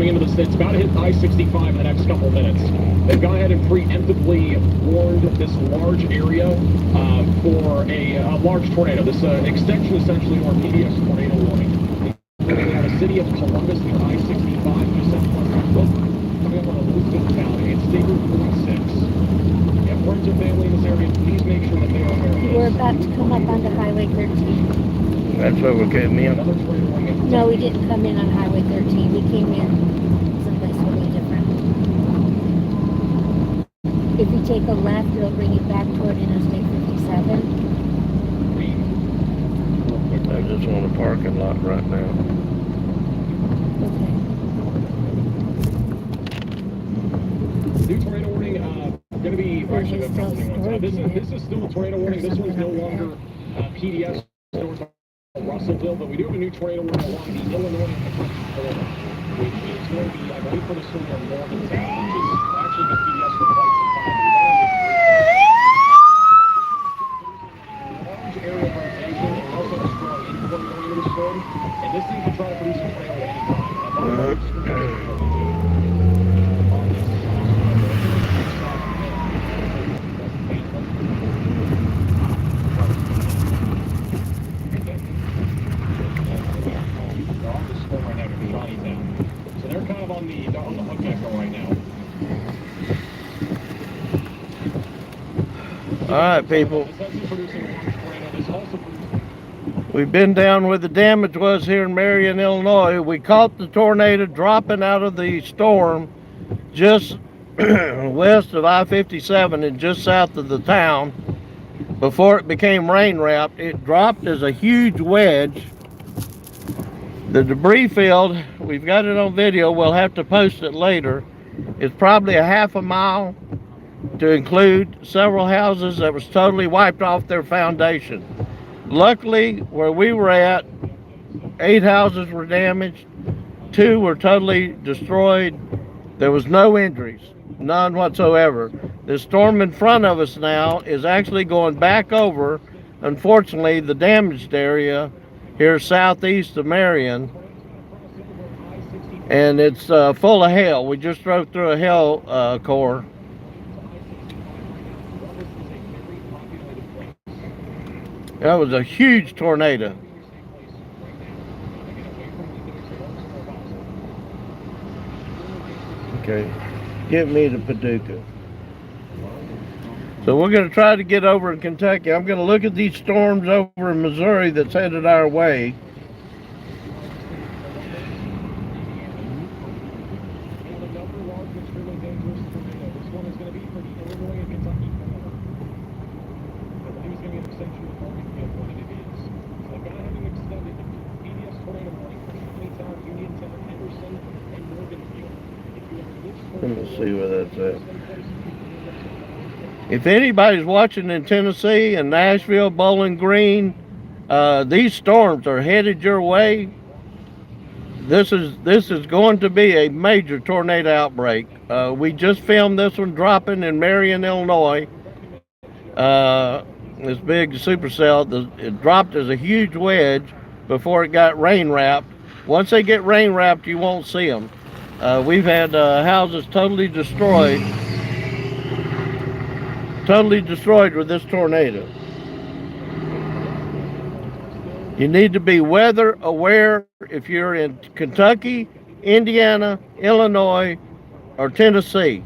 coming into the state. It's about to hit I-65 in the next couple of minutes. They've gone ahead and preemptively warned this large area for a large tornado. This extension essentially or PDS tornado warning. They have a city of Columbus near I-65 just southwest of Brooklyn, coming up on Elizabeth Valley. It's State Route 46. You have friends or family in this area, please make sure that they are aware of this. We're about to come up onto Highway 13. That's where we came in. No, we didn't come in on Highway 13. We came in someplace totally different. If you take a left, it'll bring you back toward Interstate 57. I just want a parking lot right now. Okay. New tornado warning, going to be actually this is still a tornado warning. This one's no longer PDS north of Russellville, but we do have a new tornado warning along the Illinois and Kentucky border, which is going to be, I believe, for the storm of Morgantown, which is actually the PDS for quite some time. Large area of rotation, and we also have a strong inflow going into the storm, and this thing can try to produce a tornado at any time. So they're kind of on the hook echo right now. All right, people. We've been down where the damage was here in Marion, Illinois. We caught the tornado dropping out of the storm just west of I-57 and just south of the town. Before it became rain wrapped, it dropped as a huge wedge. The debris field, we've got it on video, we'll have to post it later. It's probably a half a mile, to include several houses that was totally wiped off their foundation. Luckily, where we were at, 8 houses were damaged, 2 were totally destroyed. There was no injuries, none whatsoever. The storm in front of us now is actually going back over, unfortunately, the damaged area here southeast of Marion, and it's full of hail. We just drove through a hail core. That was a huge tornado. Okay, get me to Paducah. So we're going to try to get over in Kentucky. I'm going to look at these storms over in Missouri that's headed our way. Let me see where that's at. If anybody's watching in Tennessee and Nashville, Bowling Green, these storms are headed your way. This is going to be a major tornado outbreak. We just filmed this one dropping in Marion, Illinois. This big supercell, it dropped as a huge wedge before it got rain wrapped. Once they get rain wrapped, you won't see them. We've had houses totally destroyed with this tornado. You need to be weather aware if you're in Kentucky, Indiana, Illinois, or Tennessee.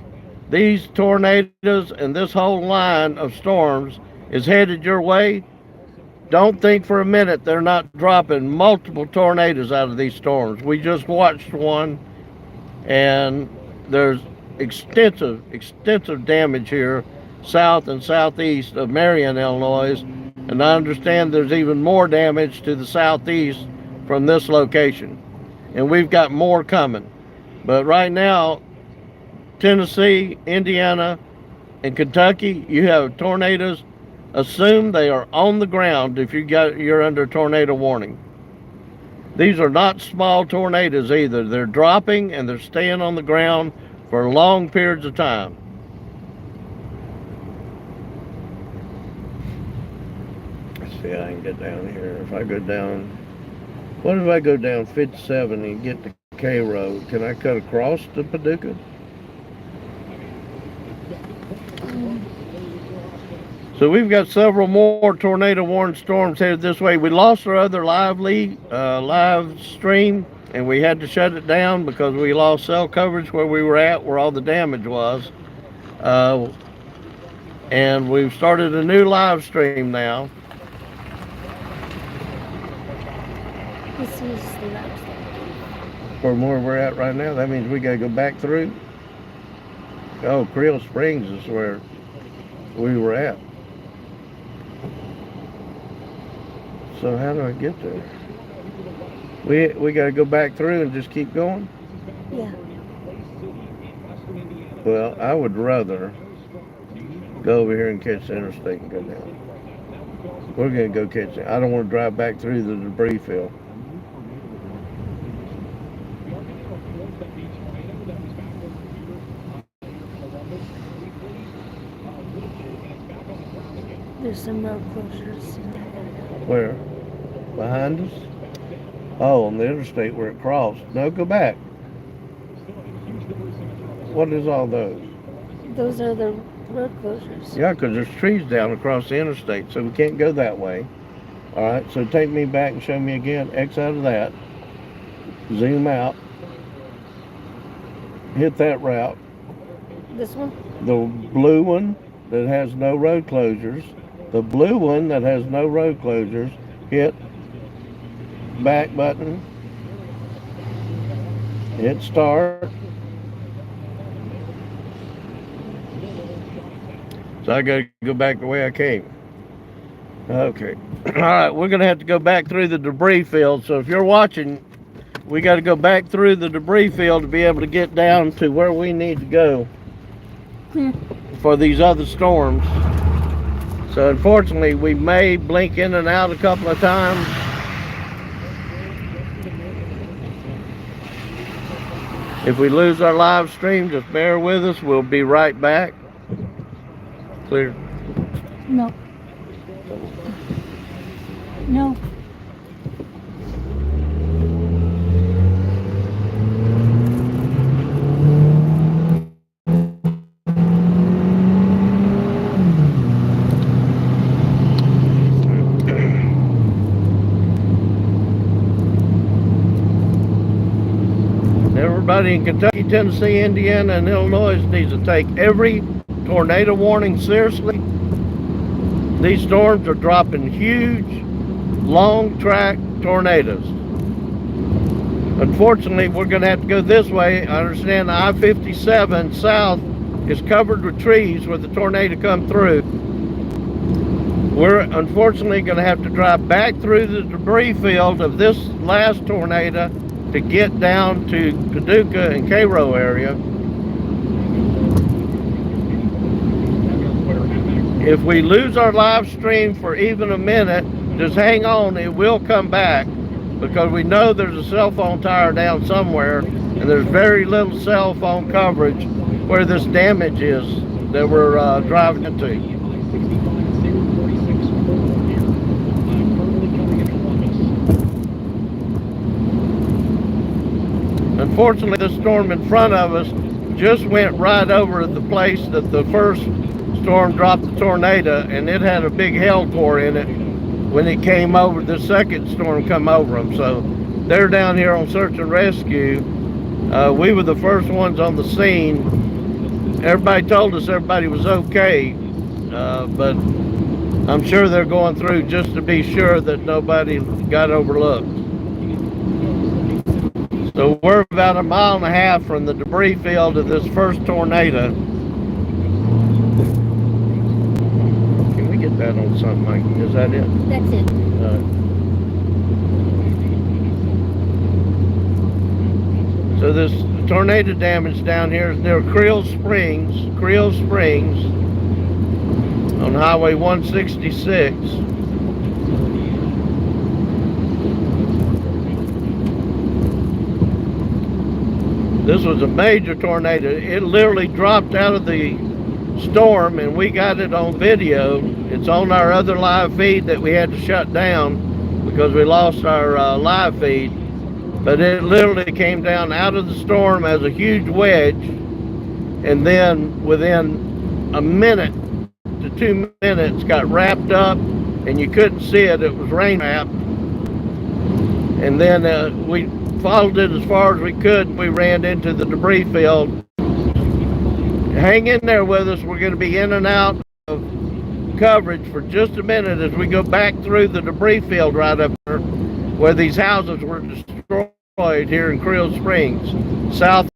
These tornadoes and this whole line of storms is headed your way. Don't think for a minute they're not dropping multiple tornadoes out of these storms. We just watched one, and there's extensive damage here south and southeast of Marion, Illinois, and I understand there's even more damage to the southeast from this location, and we've got more coming. But right now, Tennessee, Indiana, and Kentucky, you have tornadoes. Assume they are on the ground if you're under tornado warning. These are not small tornadoes either. They're dropping and they're staying on the ground for long periods of time. Let's see how I can get down here. If I go down, what if I go down 57 and get to Cairo. Can I cut across to Paducah? So we've got several more tornado warning storms headed this way. We lost our other live stream, and we had to shut it down because we lost cell coverage where we were at, where all the damage was. And we've started a new live stream now. This is the last one. From where we're at right now, that means we gotta go back through. Oh, Creel Springs is where we were at. So how do I get there? We got to go back through and just keep going? Yeah. Well, I would rather go over here and catch the interstate and go down. We're going to go catch it. I don't want to drive back through the debris field. There's some road closures. Where? Behind us? Oh, on the interstate where it crossed. No, go back. What is all those? Those are the road closures. Yeah, because there's trees down across the interstate, so we can't go that way. All right, so take me back and show me again. X out of that. Zoom out. Hit that route. This one? The blue one that has no road closures. The blue one that has no road closures. Hit back button. Hit start. So I got to go back the way I came. Okay. All right, we're going to have to go back through the debris field. So if you're watching, we got to go back through the debris field to be able to get down to where we need to go for these other storms. So unfortunately, we may blink in and out a couple of times. If we lose our live stream, just bear with us. We'll be right back. Clear. No. No. Everybody in Kentucky, Tennessee, Indiana, and Illinois needs to take every tornado warning seriously. These storms are dropping huge, long track tornadoes. Unfortunately, we're going to have to go this way. I understand I-57 south is covered with trees where the tornado come through. We're unfortunately going to have to drive back through the debris field of this last tornado to get down to Paducah and Cairo area. If we lose our live stream for even a minute, just hang on, it will come back, because we know there's a cell phone tower down somewhere, and there's very little cell phone coverage where this damage is that we're driving into. Unfortunately, the storm in front of us just went right over the place that the first storm dropped the tornado, and it had a big hail core in it when it came over. The second storm come over them, so they're down here on search and rescue. We were the first ones on the scene. Everybody told us everybody was okay, but I'm sure they're going through just to be sure that nobody got overlooked. So we're about 1.5 miles from the debris field of this first tornado. Can we get that on something, Mike? Is that it? That's it. So this tornado damage down here is near Creel Springs on Highway 166. This was a major tornado. It literally dropped out of the storm, and we got it on video. It's on our other live feed that we had to shut down because we lost our live feed. but it literally came down out of the storm as a huge wedge, and then within a minute to 2 minutes got wrapped up, and you couldn't see it. It was rain wrapped. And then we followed it as far as we could. We ran into the debris field. Hang in there with us. We're going to be in and out of coverage for just a minute as we go back through the debris field right up there where these houses were destroyed here in Creel Springs, south.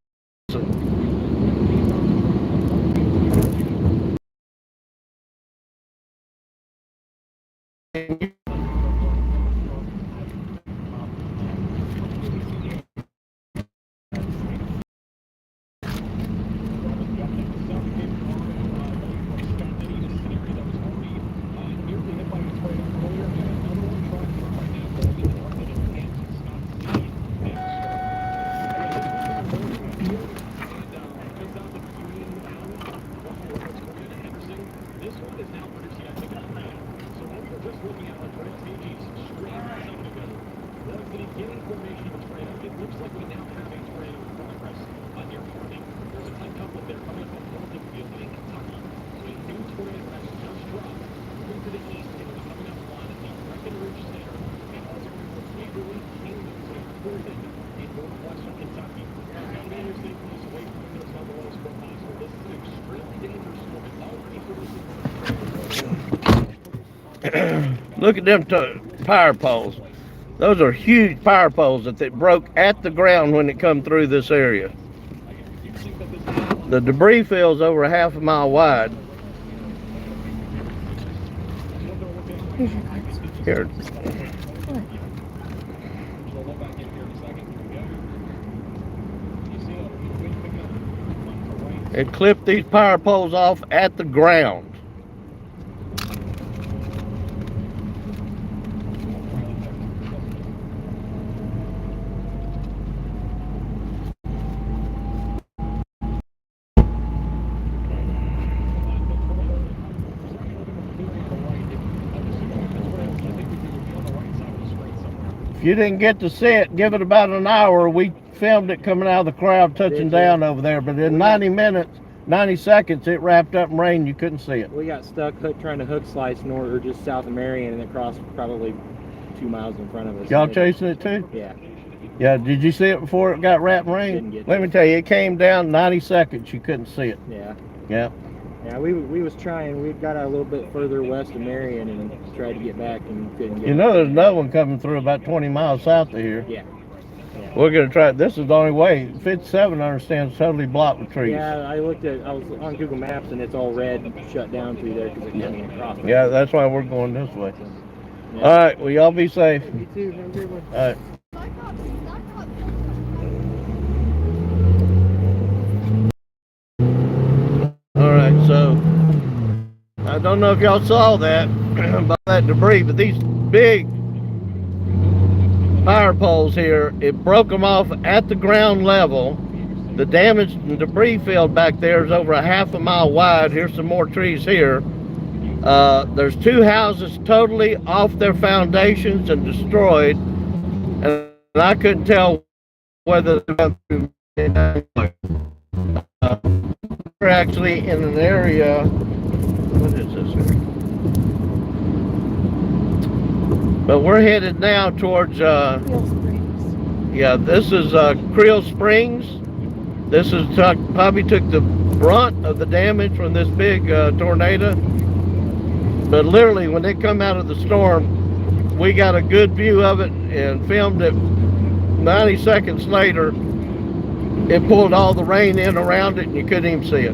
Look at them power poles. Those are huge power poles that they broke at the ground when it come through this area. The debris field's over a half a mile wide. Here. It clipped these power poles off at the ground. If you didn't get to see it, give it about an hour. We filmed it coming out of the crowd, touching down over there. But in 90 minutes, 90 seconds, it wrapped up in rain. You couldn't see it. We got stuck trying to hook slice north or just south of Marion, and it crossed probably 2 miles in front of us. Y'all chasing it too? Yeah. Yeah, did you see it before it got wrapped in rain? Let me tell you, it came down 90 seconds. You couldn't see it. Yeah. Yeah. Yeah, we was trying. We got out a little bit further west of Marion and tried to get back and couldn't get. You know, there's another one coming through about 20 miles south of here. Yeah. We're gonna try. This is the only way. 57, I understand, is totally blocked with trees. Yeah, I was on Google Maps and it's all red, shut down through there because it's coming across. Yeah, that's why we're going this way. Yeah. All right, well, y'all be safe. You too. Have a good one. All right. All right, so I don't know if y'all saw that about that debris, but these big power poles here, it broke them off at the ground level. The damage and debris field back there is over a half a mile wide. Here's some more trees here. There's two houses totally off their foundations and destroyed, and I couldn't tell whether they went through. We're actually in an area. What is this here? But we're headed now towards. Creel Springs. Yeah, this is Creel Springs. This is probably took the brunt of the damage from this big tornado. But literally, when they come out of the storm, we got a good view of it and filmed it. 90 seconds later, it pulled all the rain in around it and you couldn't even see it.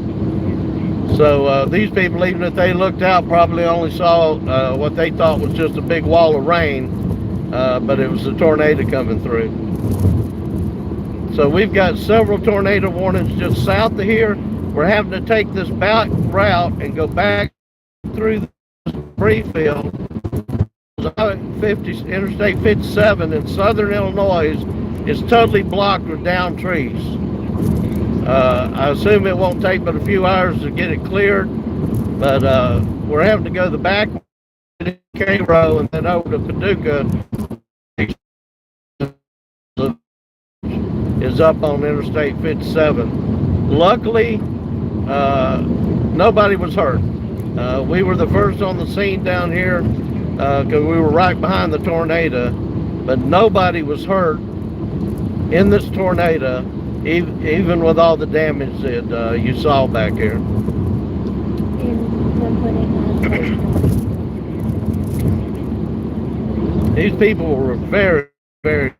So these people, even if they looked out, probably only saw what they thought was just a big wall of rain, but it was a tornado coming through. So we've got several tornado warnings just south of here. We're having to take this back route and go back through the debris field. Interstate 57 in southern Illinois is totally blocked with downed trees. I assume it won't take but a few hours to get it cleared, but we're having to go the back Cairo and then over to Paducah. is up on Interstate 57. Luckily, nobody was hurt. We were the first on the scene down here because we were right behind the tornado, but nobody was hurt in this tornado, even with all the damage that you saw back here. These people were very, very.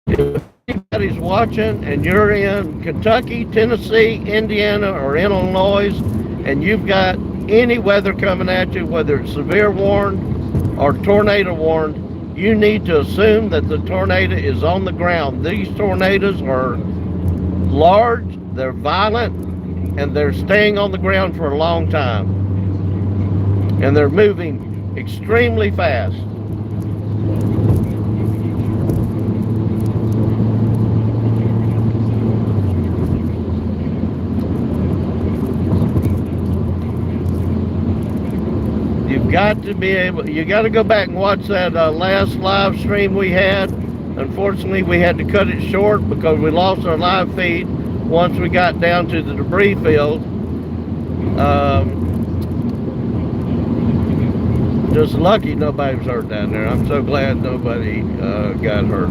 If anybody's watching and you're in Kentucky, Tennessee, Indiana, or Illinois, and you've got any weather coming at you, whether it's severe warned or tornado warned, you need to assume that the tornado is on the ground. These tornadoes are large, they're violent, and they're staying on the ground for a long time. And they're moving extremely fast. You've got to be able, you got to go back and watch that last live stream we had. Unfortunately, we had to cut it short because we lost our live feed once we got down to the debris field. Just lucky nobody was hurt down there. I'm so glad nobody got hurt.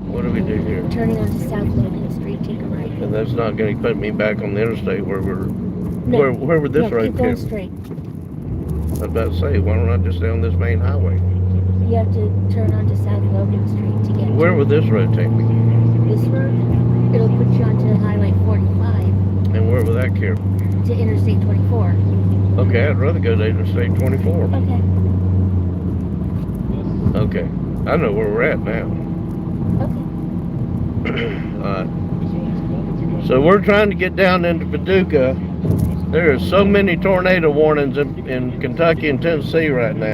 What do we do here? Turning onto South Logan Street, take a right. And that's not going to put me back on the interstate where we're. No, where would this road keep going come? straight. I was about to say, why don't I just stay on this main highway? You have to turn onto South Logan Street to get Where to would this road take me? this road. It'll put you onto Highway 45 And where would that carry? to Interstate 24. Okay, I'd rather go to Interstate 24. Okay. Okay, I know where we're at now. Okay. So we're trying to get down into Paducah. There are so many tornado warnings in Kentucky and Tennessee right now.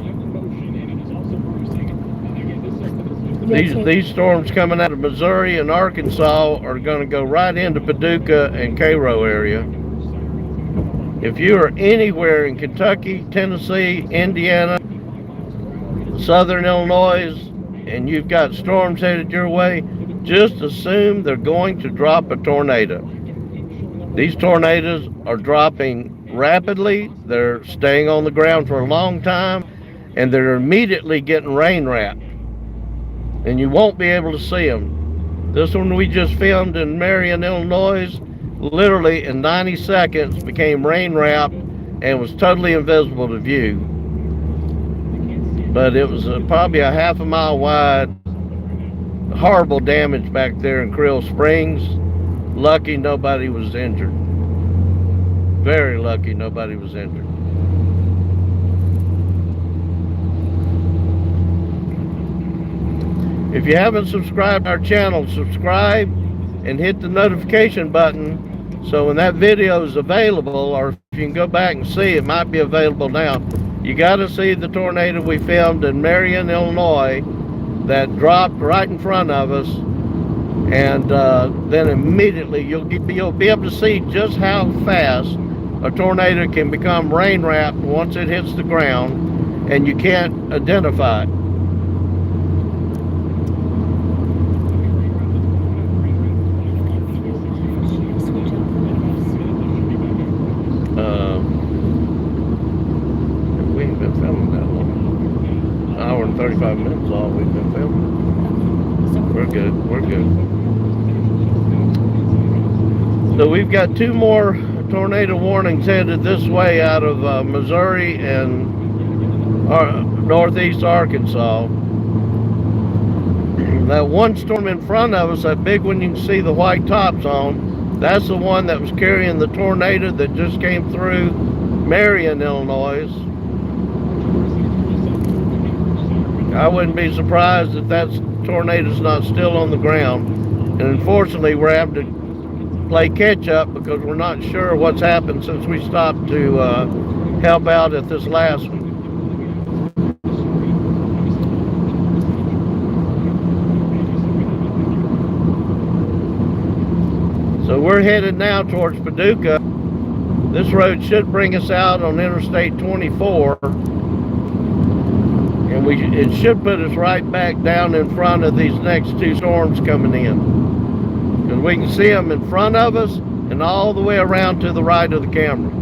These storms coming out of Missouri and Arkansas are going to go right into Paducah and Cairo area. If you are anywhere in Kentucky, Tennessee, Indiana, Southern Illinois, and you've got storms headed your way, just assume they're going to drop a tornado. These tornadoes are dropping rapidly, they're staying on the ground for a long time, and they're immediately getting rain wrapped. And you won't be able to see them. This one we just filmed in Marion, Illinois, literally in 90 seconds became rain wrapped and was totally invisible to view. But it was probably a half a mile wide. Horrible damage back there in Creel Springs. Lucky nobody was injured. Very lucky nobody was injured. If you haven't subscribed to our channel, subscribe and hit the notification button so when that video is available, or if you can go back and see, it might be available now. You got to see the tornado we filmed in Marion, Illinois that dropped right in front of us, and then immediately you'll be able to see just how fast a tornado can become rain wrapped once it hits the ground and you can't identify it. We ain't been filming that long. An hour and 35 minutes all we've been filming. We're good, we're good. So we've got two more tornado warnings headed this way out of Missouri and northeast Arkansas. That one storm in front of us, that big one you can see the white tops on, that's the one that was carrying the tornado that just came through Marion, Illinois. I wouldn't be surprised if that tornado's not still on the ground. And unfortunately, we're having to play catch up because we're not sure what's happened since we stopped to help out at this last one. So we're headed now towards Paducah. This road should bring us out on Interstate 24, and it should put us right back down in front of these next two storms coming in, because we can see them in front of us and all the way around to the right of the camera.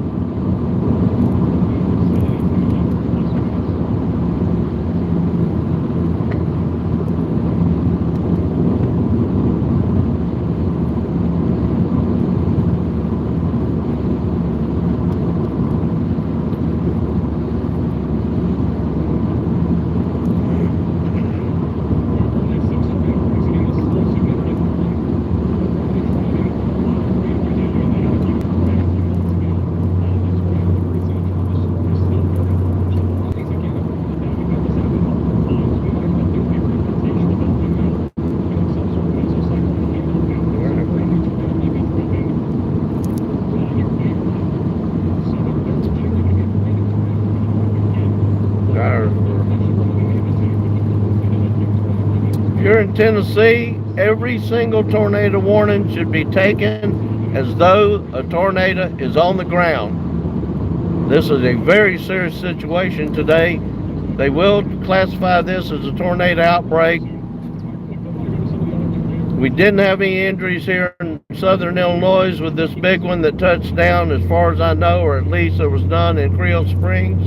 If you're in Tennessee, every single tornado warning should be taken as though a tornado is on the ground. This is a very serious situation today. They will classify this as a tornado outbreak. We didn't have any injuries here in southern Illinois with this big one that touched down, as far as I know, or at least there was none in Creel Springs.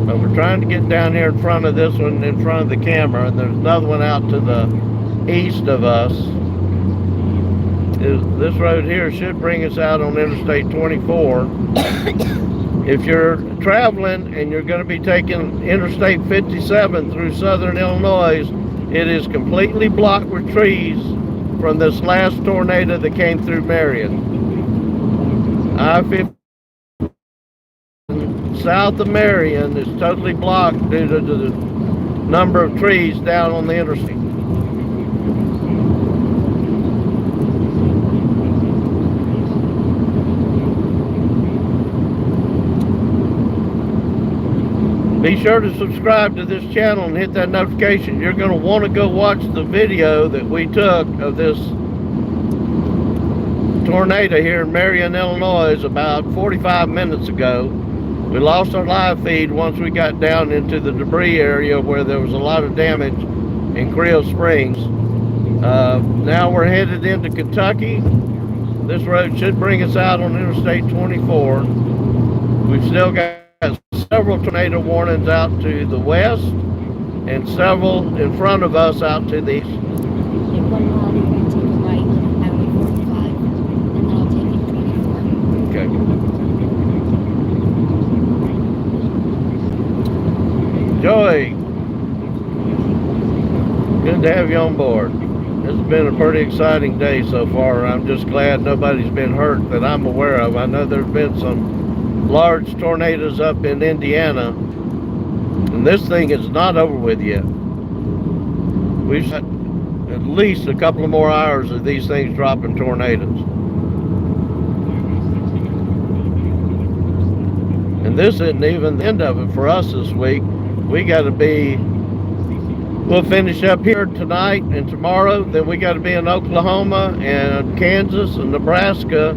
But we're trying to get down here in front of this one, in front of the camera, and there's another one out to the east of us. This road here should bring us out on Interstate 24. If you're traveling and you're going to be taking Interstate 57 through southern Illinois, it is completely blocked with trees from this last tornado that came through Marion. I-50 south of Marion is totally blocked due to the number of trees down on the interstate. Be sure to subscribe to this channel and hit that notification. You're going to want to go watch the video that we took of this tornado here in Marion, Illinois, about 45 minutes ago. We lost our live feed once we got down into the debris area where there was a lot of damage in Creel Springs. Now we're headed into Kentucky. This road should bring us out on Interstate 24. We've still got several tornado warnings out to the west and several in front of us out to the east. Take 1 mile, we're going to take a right on Highway 45, and then I'll take it 24. Okay. Joey, good to have you on board. This has been a pretty exciting day so far. I'm just glad nobody's been hurt that I'm aware of. I know there's been some large tornadoes up in Indiana, and this thing is not over with yet. We've got at least a couple of more hours of these things dropping tornadoes. And this isn't even the end of it for us this week. We'll finish up here tonight and tomorrow, then we got to be in Oklahoma and Kansas and Nebraska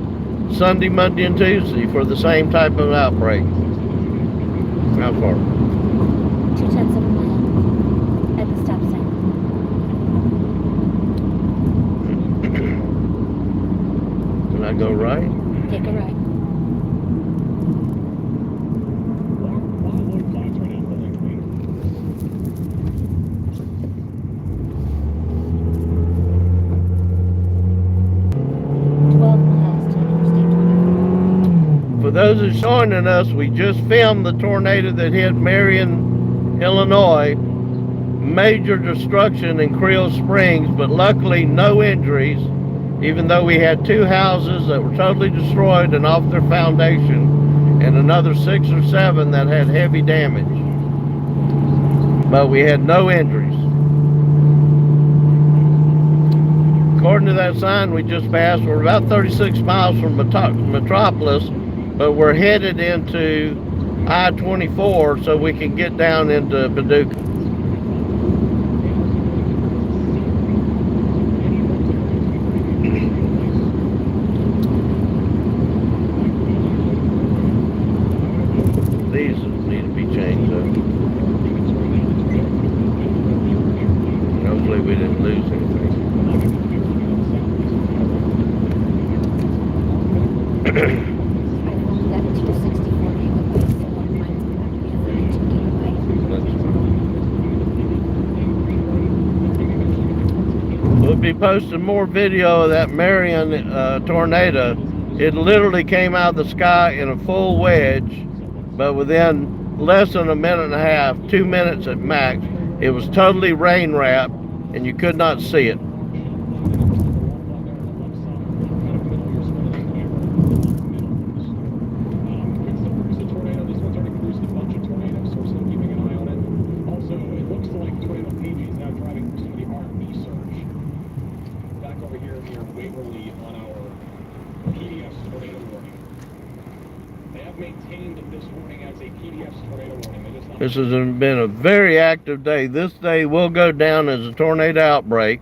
Sunday, Monday, and Tuesday for the same type of outbreak. How far? 2/10 of a mile at the stop sign. Can I go right? Take a right. For those who's joining us, we just filmed the tornado that hit Marion, Illinois. Major destruction in Creel Springs, but luckily no injuries, even though we had 2 houses that were totally destroyed and off their foundation, and another 6 or 7 that had heavy damage. But we had no injuries. According to that sign we just passed, we're about 36 miles from Metropolis, but we're headed into I-24 so we can get down into Paducah. These need to be changed up. Hopefully we didn't lose anything. I only got it to a 64 gigabytes, so one might have to be a 32 gigabyte. We'll be posting more video of that Marion tornado. It literally came out of the sky in a full wedge, but within less than a minute and a half, 2 minutes at max, it was totally rain wrapped and you could not see it. This has been a very active day. This day will go down as a tornado outbreak.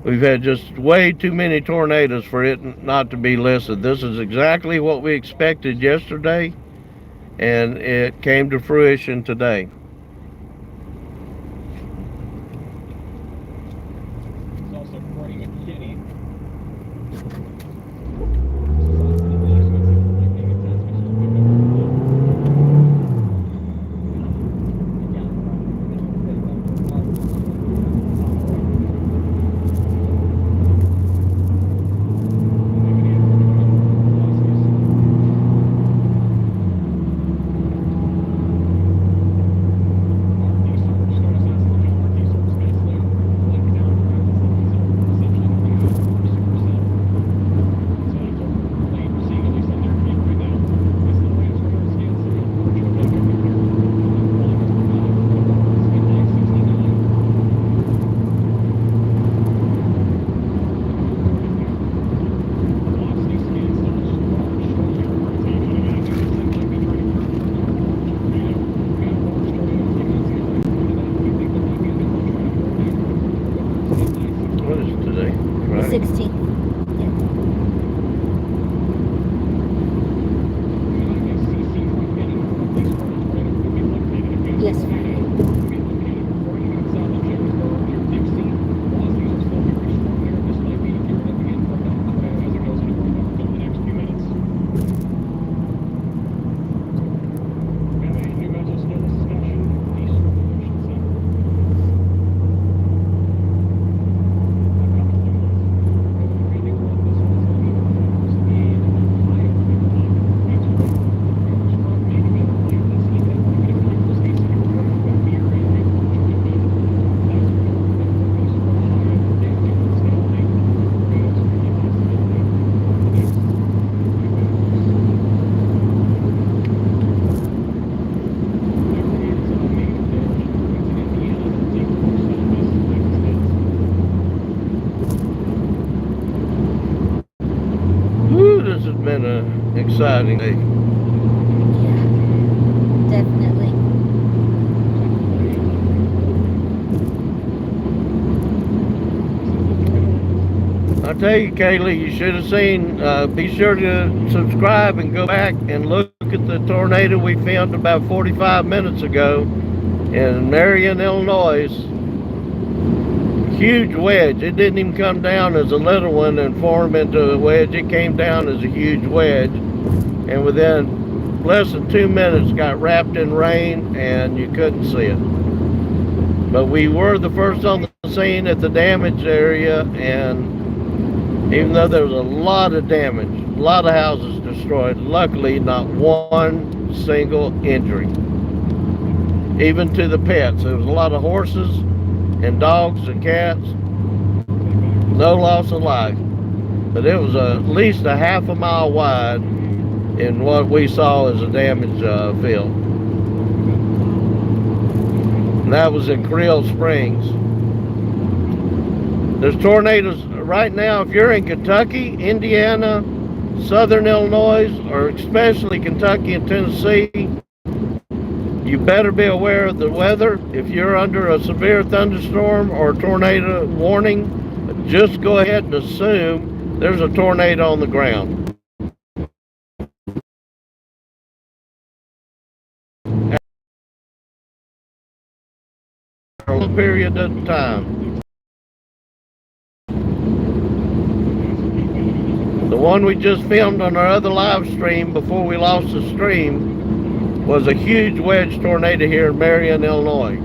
We've had just way too many tornadoes for it not to be listed. This is exactly what we expected yesterday, and it came to fruition today. It's also Freddie McKinney. What is it today? The Friday? 16th. Yes, Friday. This has been an exciting day. Yeah, definitely. I tell you, Kaylee, you should have seen. Be sure to subscribe and go back and look at the tornado we filmed about 45 minutes ago in Marion, Illinois. Huge wedge. It didn't even come down as a little one and form into a wedge. It came down as a huge wedge, and within less than 2 minutes got wrapped in rain and you couldn't see it. But we were the first on the scene at the damaged area, and even though there was a lot of damage, a lot of houses destroyed, luckily not one single injury. Even to the pets. There was a lot of horses and dogs and cats. No loss of life. But it was at least a half a mile wide in what we saw as a damaged field. And that was in Creel Springs. There's tornadoes right now. If you're in Kentucky, Indiana, Southern Illinois, or especially Kentucky and Tennessee, you better be aware of the weather. If you're under a severe thunderstorm or tornado warning, just go ahead and assume there's a tornado on the ground. For a period of time. The one we just filmed on our other live stream before we lost the stream was a huge wedge tornado here in Marion, Illinois.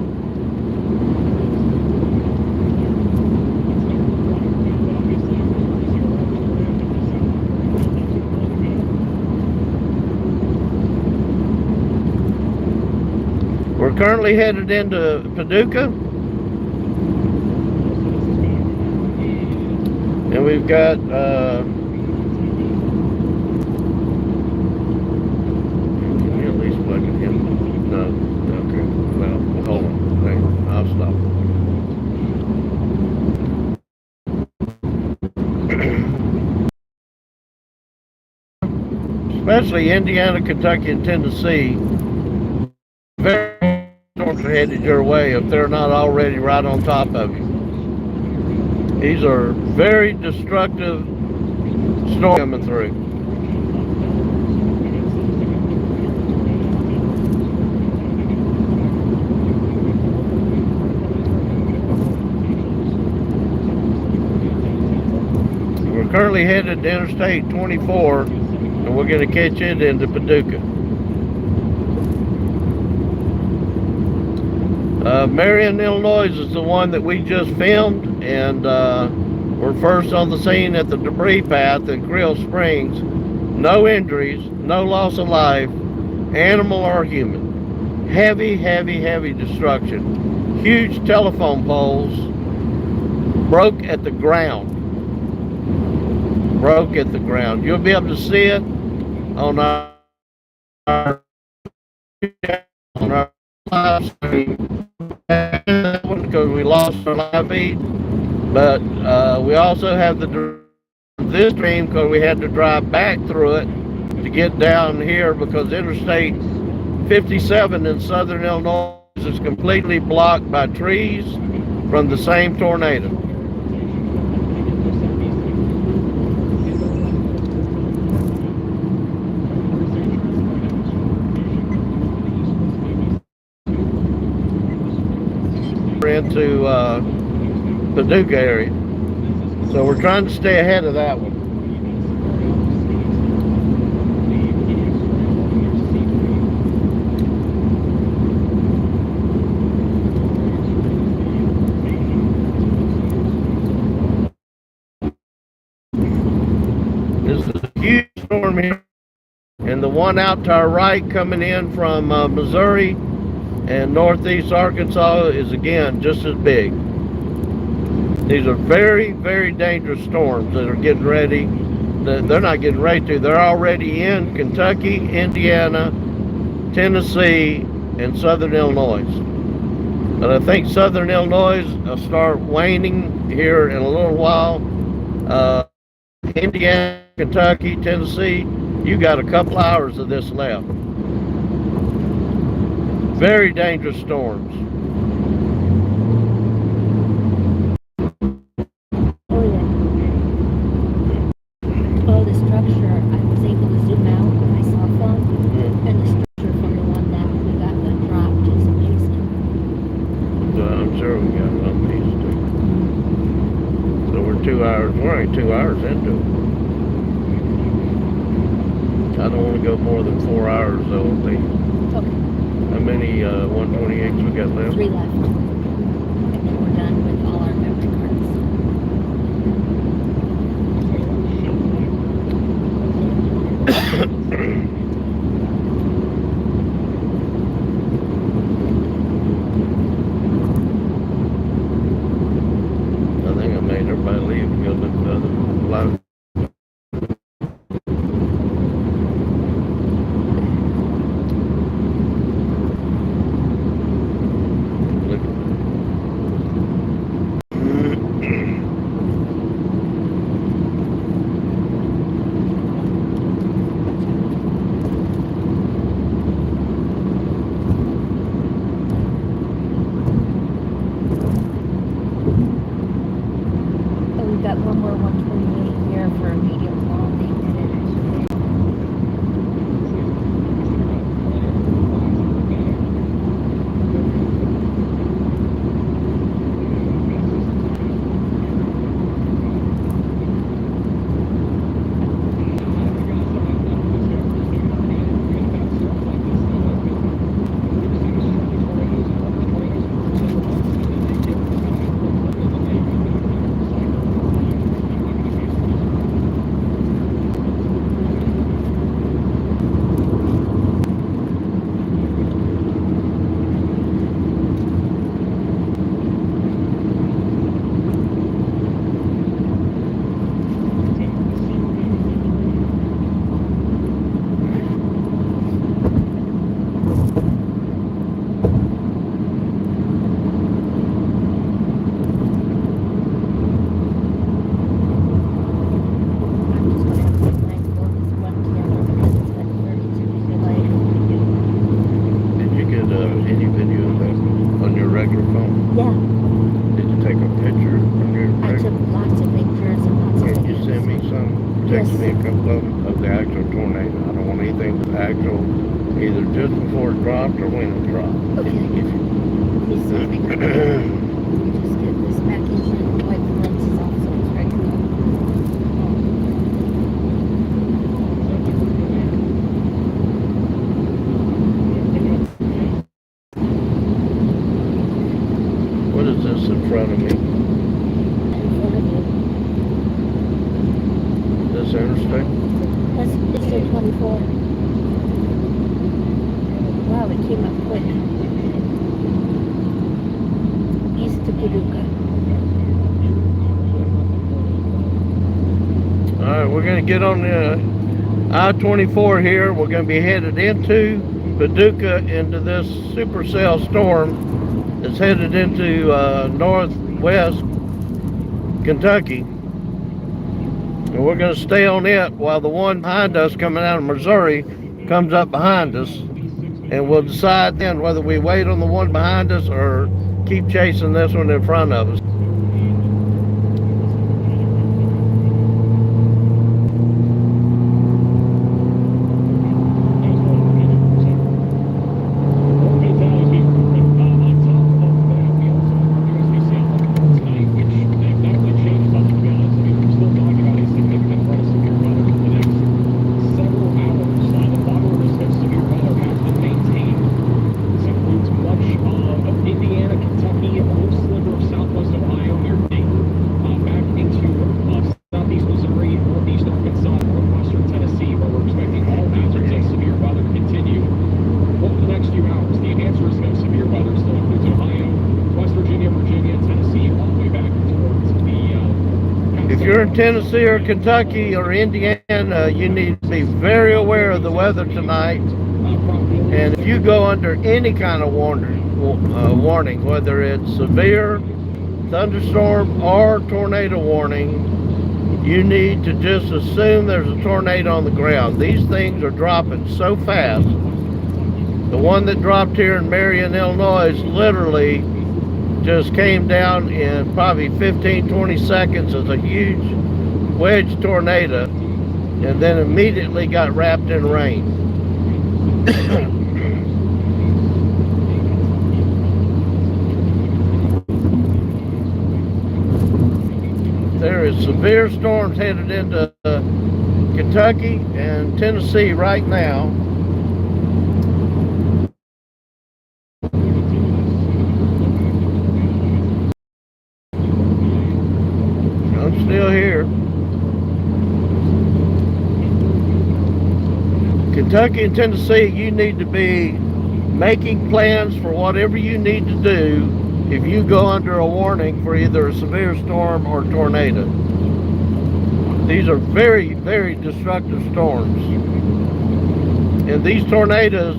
We're currently headed into Paducah, and we've got can you at least plug it in? No, okay. Well, hold on. Hang on. I'll stop. Especially Indiana, Kentucky, and Tennessee. Very storms are headed your way if they're not already right on top of you. These are very destructive storms coming through. We're currently headed to Interstate 24, and we're going to catch it into Paducah. Marion, Illinois is the one that we just filmed, and we're first on the scene at the debris path in Creel Springs. No injuries, no loss of life, animal or human. Heavy, heavy, heavy destruction. Huge telephone poles broke at the ground. Broke at the ground. You'll be able to see it on our live stream. Because we lost our live feed, but we also have this stream because we had to drive back through it to get down here because Interstate 57 in Southern Illinois is completely blocked by trees from the same tornado. Into Paducah area, so we're trying to stay ahead of that one. This is a huge storm here, and the one out to our right coming in from Missouri and northeast Arkansas is again just as big. These are very, very dangerous storms that are getting ready. They're not getting ready to. They're already in Kentucky, Indiana, Tennessee, and Southern Illinois. But I think Southern Illinois will start waning here in a little while. Indiana, Kentucky, Tennessee, you got a couple hours of this left. Very dangerous storms. Oh yeah. Oh, the structure, I was able to zoom out with my cell phone, and the structure from the one that we got that dropped is amazing. I'm sure we got one piece too. So we're 2 hours, we're only 2 hours into it. I don't want to go more than 4 hours though with these. Okay. How many 128s we got left? 3 left. And then we're done with all our memory cards. I think I made everybody leave and go look at the other live. actual tornado. I don't want anything but actual, either just before it dropped or when it dropped. Okay. Let me see if I can just get this back in and wipe the lenses off so it's right here. What is this in front of me? In front of you. This interstate? That's District 24. Wow, it came up quick. East to Paducah. Alright, we're going to get on the I-24 here. We're going to be headed into Paducah into this supercell storm that's headed into northwest Kentucky. And we're going to stay on it while the one behind us coming out of Missouri comes up behind us. And we'll decide then whether we wait on the one behind us or keep chasing this one in front of us. If you're in Tennessee or Kentucky or Indiana, you need to be very aware of the weather tonight. And if you go under any kind of warning, whether it's severe thunderstorm or tornado warning, you need to just assume there's a tornado on the ground. These things are dropping so fast. The one that dropped here in Marion, Illinois, literally just came down in probably 15-20 seconds as a huge wedge tornado, and then immediately got wrapped in rain. There is severe storms headed into Kentucky and Tennessee right now. I'm still here. Kentucky and Tennessee, you need to be making plans for whatever you need to do if you go under a warning for either a severe storm or tornado. These are very, very destructive storms. And these tornadoes,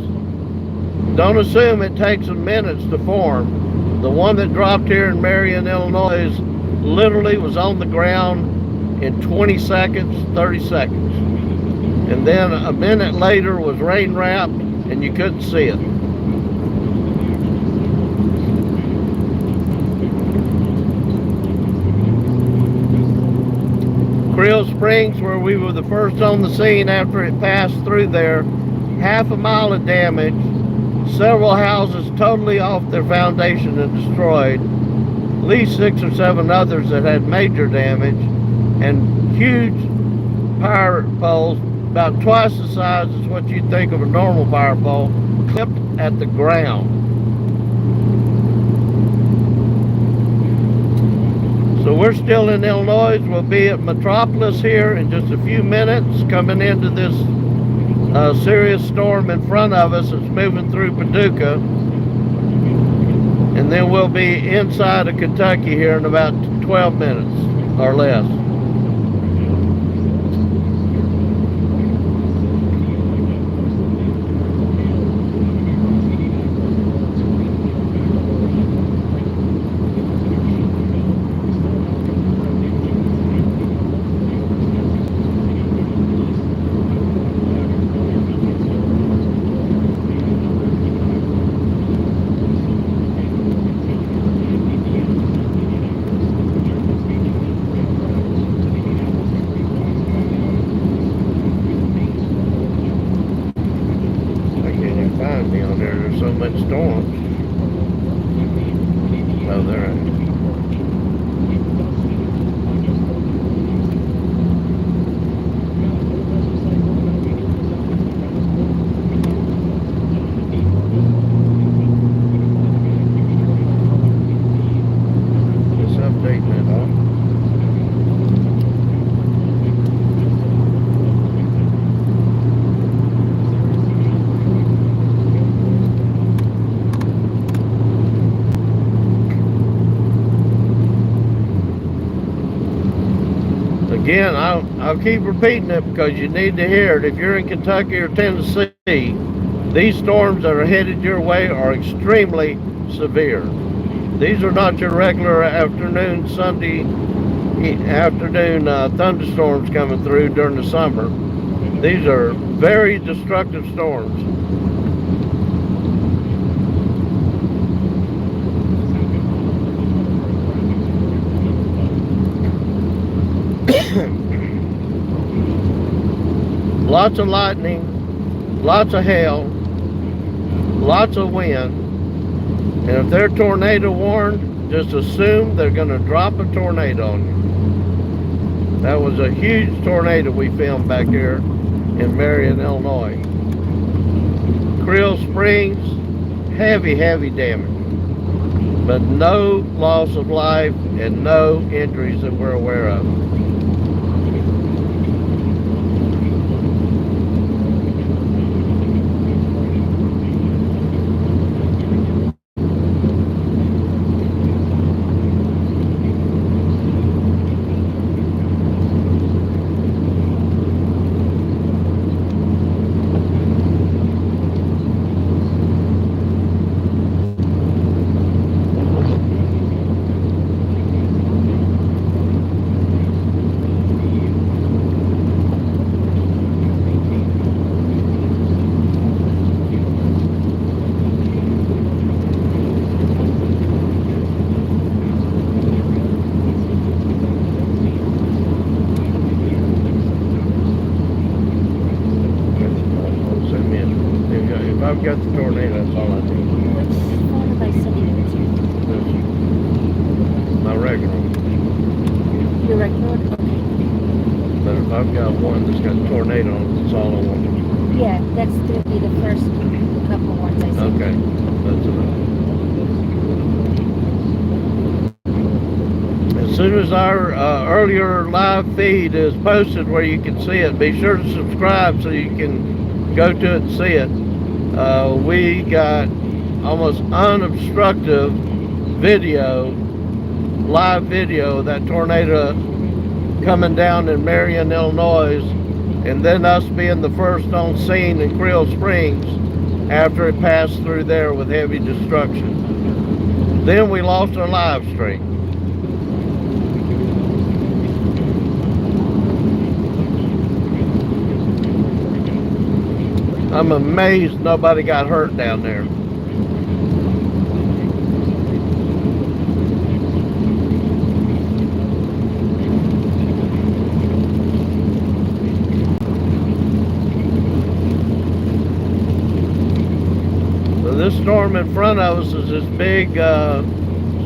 don't assume it takes them minutes to form. The one that dropped here in Marion, Illinois, literally was on the ground in 20 seconds, 30 seconds. And then a minute later was rain wrapped and you couldn't see it. Creel Springs, where we were the first on the scene after it passed through there, half a mile of damage, several houses totally off their foundation and destroyed, at least 6 or 7 others that had major damage, and huge power poles, about twice the size as what you'd think of a normal power pole, clipped at the ground. So we're still in Illinois. We'll be at Metropolis here in just a few minutes, coming into this serious storm in front of us that's moving through Paducah. And then we'll be inside of Kentucky here in about 12 minutes or less. there's so much storms. Oh, there. Just updating it all. Again, I'll keep repeating it because you need to hear it. If you're in Kentucky or Tennessee, these storms that are headed your way are extremely severe. These are not your regular afternoon, Sunday afternoon thunderstorms coming through during the summer. These are very destructive storms. Lots of lightning, lots of hail, lots of wind, and if they're tornado warned, just assume they're going to drop a tornado on you. That was a huge tornado we filmed back here in Marion, Illinois. Creel Springs, heavy damage, but no loss of life and no injuries that we're aware of. I've got the tornado, that's all I need. Which phone am I sending it to? My regular one. Your regular one? Okay. But if I've got one that's got tornado on it, that's all I want. Yeah, that's going to be the first couple ones I sent. Okay, that's enough. As soon as our earlier live feed is posted where you can see it, be sure to subscribe so you can go to it and see it. We got almost unobstructed video, live video of that tornado coming down in Marion, Illinois, and then us being the first on scene in Creel Springs after it passed through there with heavy destruction. Then we lost our live stream. I'm amazed nobody got hurt down there. So this storm in front of us is this big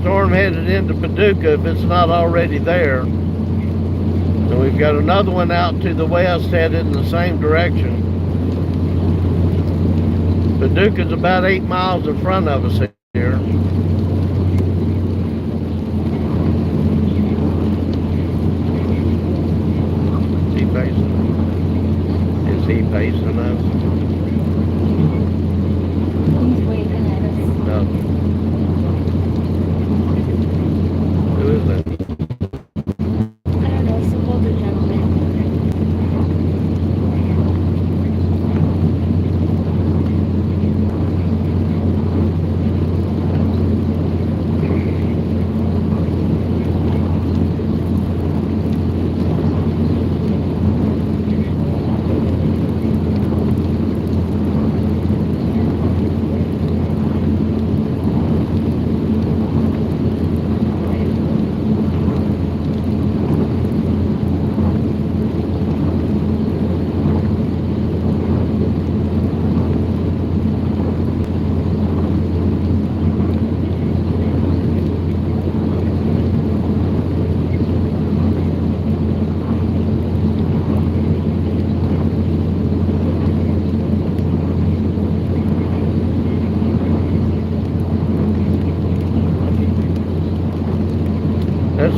storm headed into Paducah if it's not already there. And we've got another one out to the west headed in the same direction. Paducah's about 8 miles in front of us here. Is he pacing? Is he pacing us? He's waving at us. No. Who is that? I don't know, some older gentleman.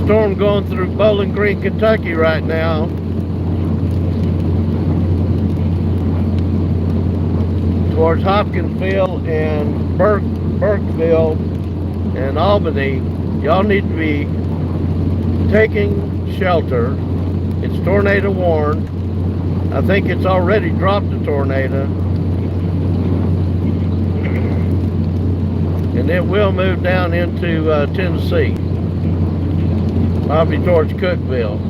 storm going through Bowling Green, Kentucky right now. Towards Hopkinsville and Burkeville and Albany. Y'all need to be taking shelter. It's tornado warned. I think it's already dropped a tornado. And it will move down into Tennessee. Probably towards Cookeville.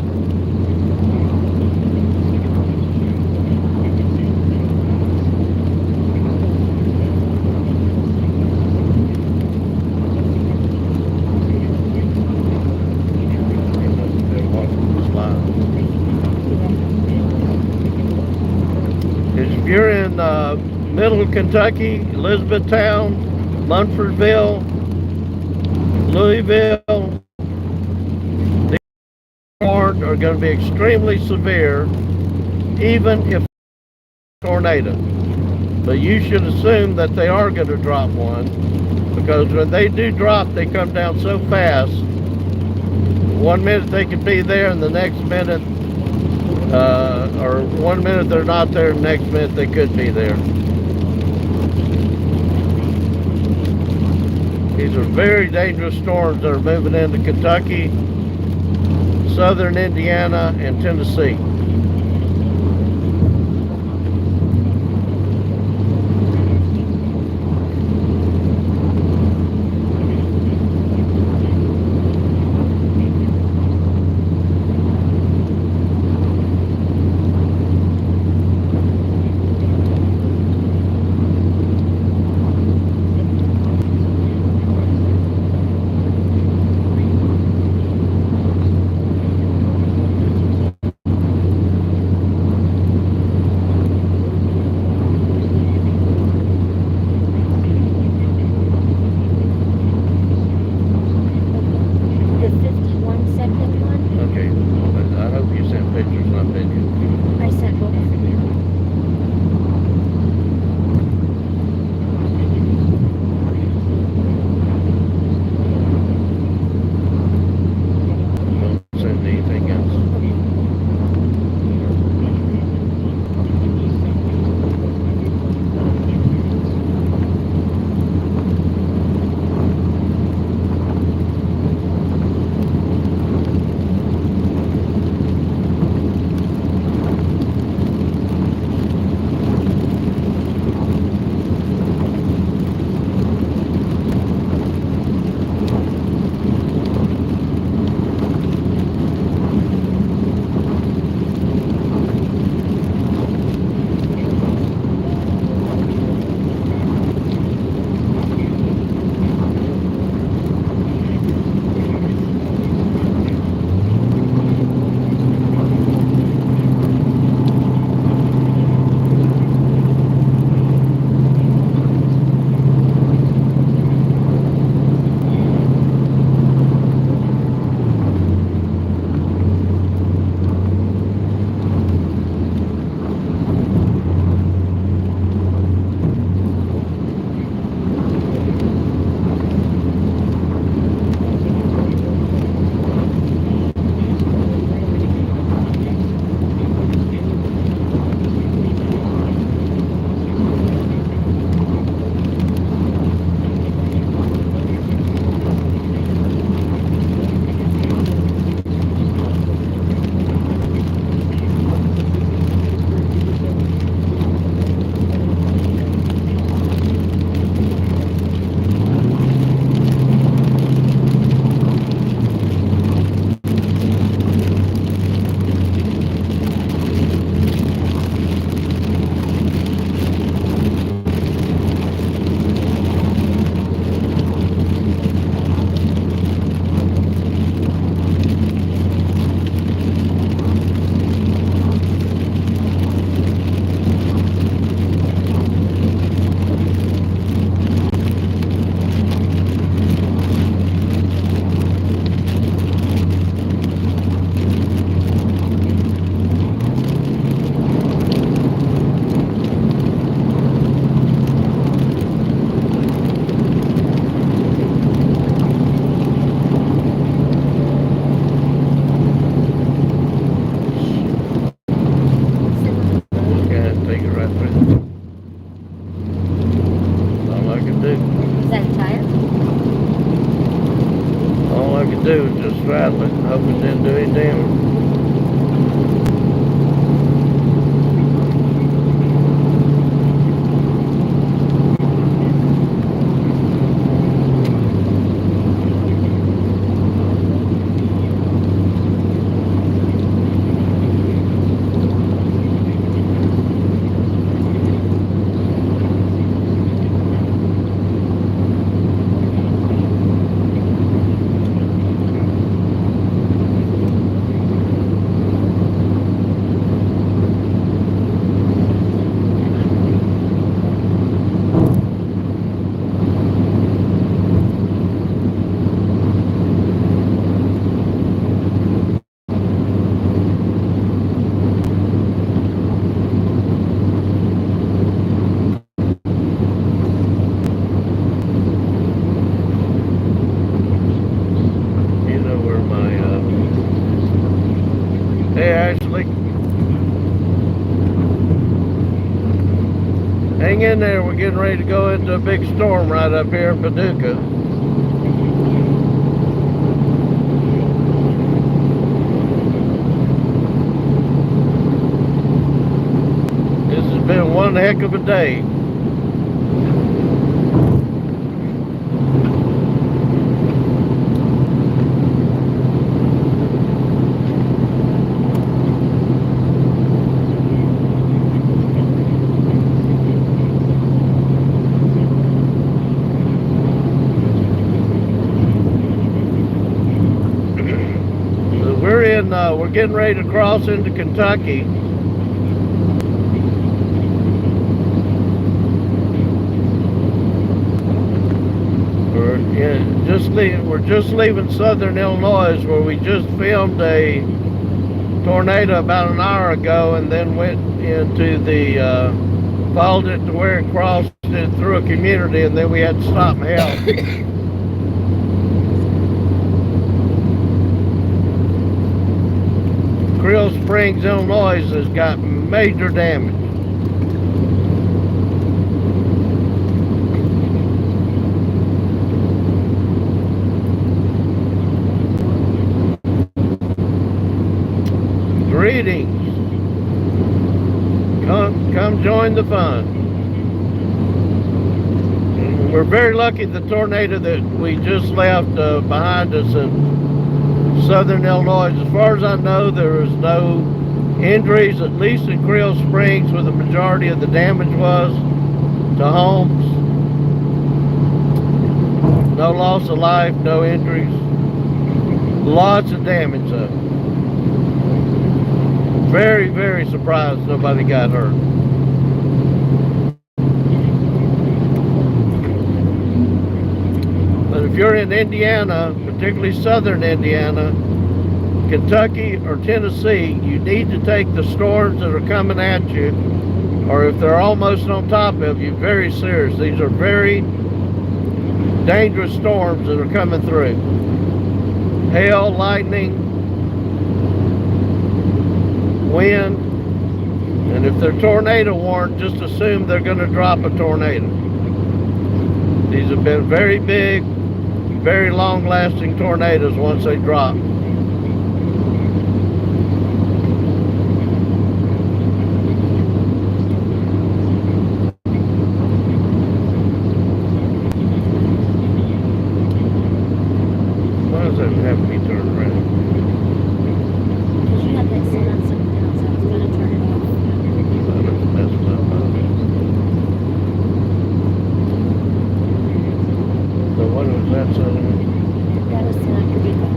If you're in Middle Kentucky, Elizabethtown, Munfordville, Louisville, these warned are going to be extremely severe, even if tornado. But you should assume that they are going to drop one, because when they do drop, they come down so fast. 1 minute they could be there, and the next minute, or 1 minute they're not there, and the next minute they could be there. These are very dangerous storms that are moving into Kentucky, southern Indiana, and Tennessee. rattling. Hope it didn't do any damage. You know where my, hey Ashley. Hang in there, we're getting ready to go into a big storm right up here in Paducah. This has been one heck of a day. We're getting ready to cross into Kentucky. We're just leaving southern Illinois, where we just filmed a tornado about an hour ago, and then went into the followed it to where it crossed it through a community, and then we had to stop and help. Creel Springs, Illinois has got major damage. Greetings. Come join the fun. We're very lucky the tornado that we just left behind us in southern Illinois. As far as I know, there is no injuries, at least in Creel Springs, where the majority of the damage was to homes. No loss of life, no injuries. Lots of damage though. Very, very surprised nobody got hurt. But if you're in Indiana, particularly southern Indiana, Kentucky or Tennessee, you need to take the storms that are coming at you, or if they're almost on top of you, very serious. These are very dangerous storms that are coming through. Hail, lightning, wind, and if they're tornado warned, just assume they're going to drop a tornado. These have been very big, very long-lasting tornadoes once they drop. Why does that have me turn around? Because you had that set on something else. I was going to turn it off. That's my mind. So what was that setting? That was set on Paducah.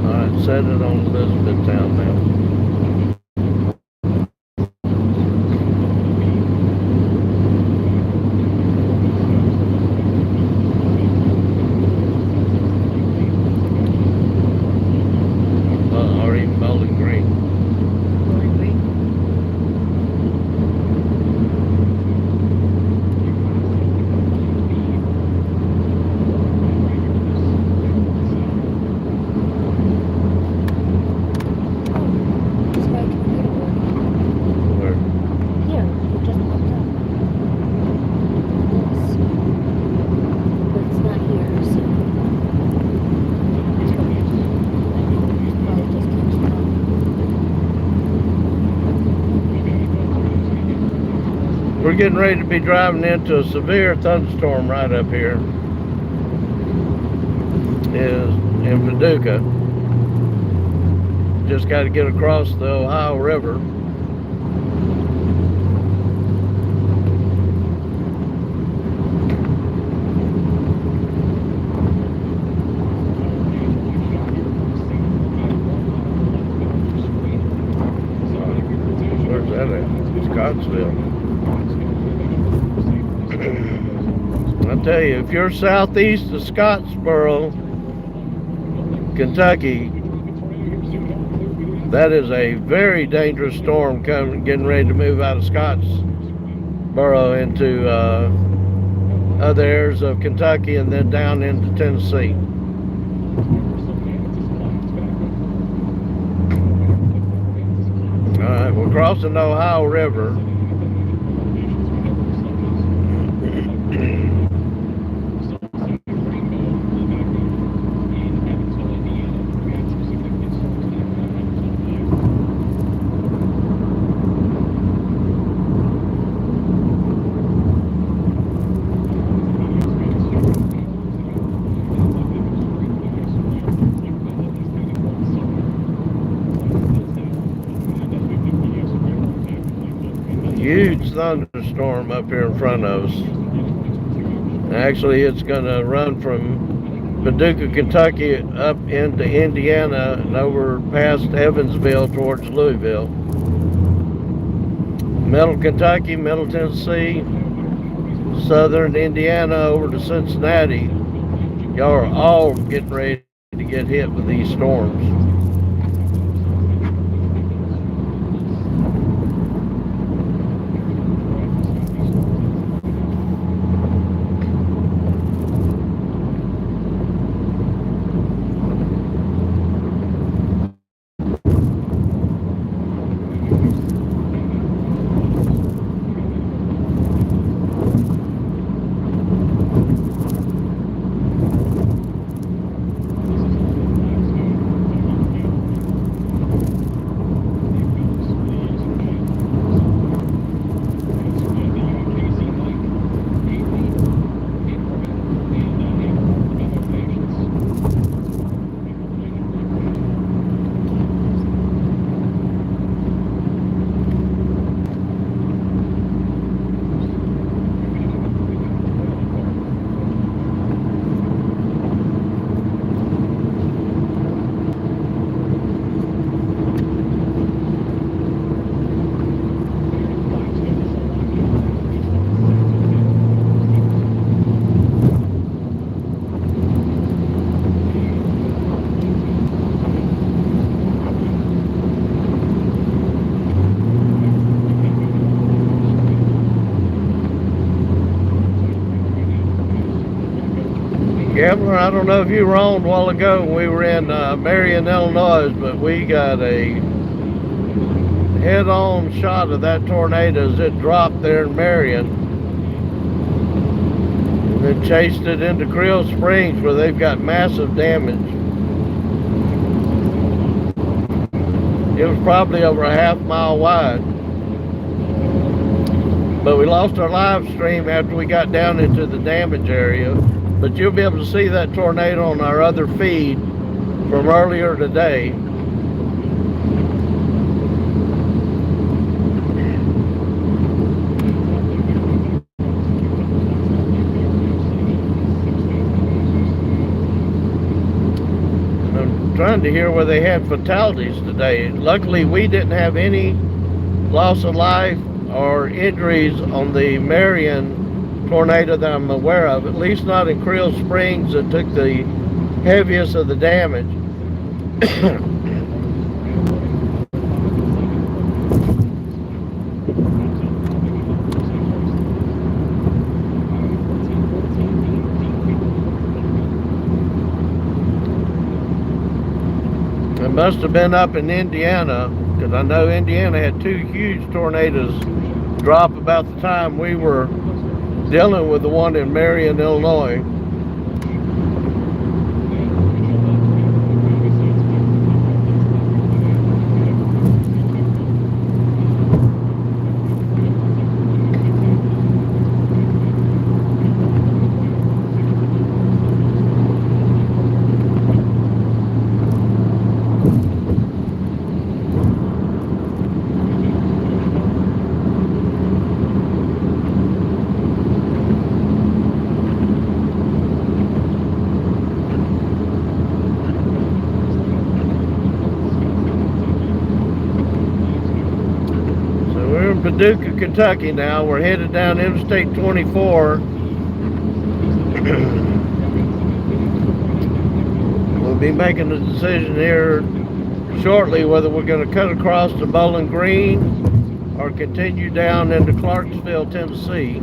Alright, set it on Elizabethtown now. Or even Bowling Green. Bowling Green. We're getting ready to be driving into a severe thunderstorm right up here. Is in Paducah. Just got to get across the Ohio River. Where's that at? Scottsville. I tell you, if you're southeast of Scottsboro, Kentucky, that is a very dangerous storm getting ready to move out of Scottsboro into other areas of Kentucky and then down into Tennessee. All right, we're crossing the Ohio River. Huge thunderstorm up here in front of us. Actually, it's going to run from Paducah, Kentucky up into Indiana and over past Evansville towards Louisville. Middle Kentucky, Middle Tennessee, Southern Indiana over to Cincinnati. Y'all are all getting ready to get hit with these storms. Gambler, I don't know if you were on a while ago when we were in Marion, Illinois, but we got a head-on shot of that tornado as it dropped there in Marion. And then chased it into Creel Springs where they've got massive damage. It was probably over a half-mile wide. But we lost our live stream after we got down into the damage area. But you'll be able to see that tornado on our other feed from earlier today. I'm trying to hear where they had fatalities today. Luckily, we didn't have any loss of life or injuries on the Marion tornado that I'm aware of, at least not in Creel Springs that took the heaviest of the damage. It must have been up in Indiana, because I know Indiana had two huge tornadoes drop about the time we were dealing with the one in Marion, Illinois. Paducah, Kentucky now. We're headed down Interstate 24. We'll be making a decision here shortly whether we're going to cut across to Bowling Green or continue down into Clarksville, Tennessee.